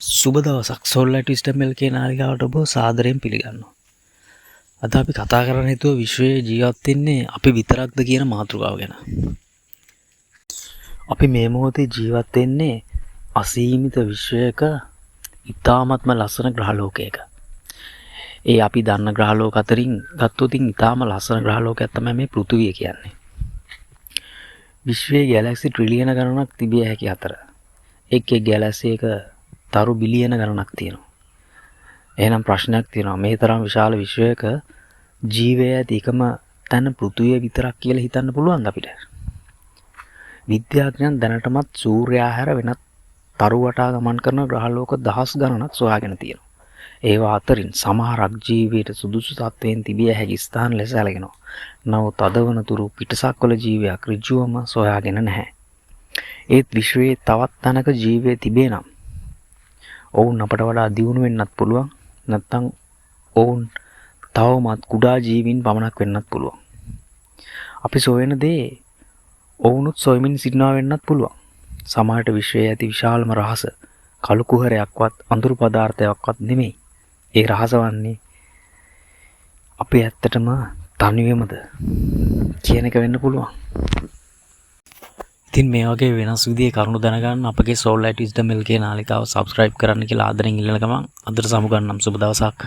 සුබ දවසක් සෝල්ලයිට් විස්ඩම් එල්කේ නාලිකාවට ඔබ සාදරයෙන් පිළිගන්නවා. අද අපි කතා කරන්න හිතුව විශ්වයේ ජීවත් වෙන්නේ අපි විතරක්ද කියන මාතෘකාව ගැන. අපි මේ මොහොතේ ජීවත් වෙන්නේ අසීමිත විශ්වයක ඉතාමත්ම ලස්සන ග්‍රහලෝකයක. ඒ අපි දන්න ග්‍රහලෝක අතරින් ගත්තොත් ඉතාම ලස්සන ග්‍රහලෝකයක් තමයි මේ පෘථිවිය කියන්නේ. විශ්වයේ ගැලැක්සි ට්‍රිලියන ගණනක් තිබිය හැකි අතර එක් ගැලැක්සි එක තරු බිලියන ගණනක් තියෙනවා. එහෙනම් ප්‍රශ්නයක් තියෙනවා, මේ තරම් විශාල විශ්වයක ජීවය ඇති එකම තැන පෘථිවිය විතරක් කියලා හිතන්න පුළුවන්ද අපිට? විද්‍යාඥයන් දැනටමත් සූර්යයා හැර වෙනත් තරු වටා ගමන් කරන ග්‍රහලෝක දහස් ගණනක් සොයාගෙන තියෙනවා. ඒවා අතරින් සමහරක් ජීවයට සුදුසු තත්වයෙන් තිබිය හැකි ස්ථාන ලෙස සැලකෙනවා. නමුත් අද වනතුරු පිටසක්වල ජීවයක් ඍජුවම සොයාගෙන නැහැ. ඒත් විශ්වයේ තවත් තැනක ජීවය තිබේ නම් ඔවුන් අපට වඩා දියුණු වෙන්නත් පුළුවන්, නැත්නම් ඔවුන් තවමත් කුඩා ජීවීන් පමණක් වෙන්නත් පුළුවන්. අපි සොයන දේ ඔවුනුත් සොයමින් සිටිනවා වෙන්නත් පුළුවන්. සමහරට විශ්වයේ ඇති විශාලම රහස කළු කුහරයක්වත් අඳුරු පදාර්ථයක්වත් නෙමෙයි. ඒ රහස වන්නේ අපි ඇත්තටම තනියමද කියන එක වෙන්න පුළුවන්. ඉතින් මේ වගේ වෙනස් විදිහේ කරුණු දැනගන්න අපගේ සෝල්ලයිට් විස්ඩම් එල්කේ නාලිකාව සබ්ස්ක්‍රයිබ් කරන්න කියලා ආදරෙන් ඉල්ලන ගමන් අදට සමුගන්නම්. සුබ දවසක්.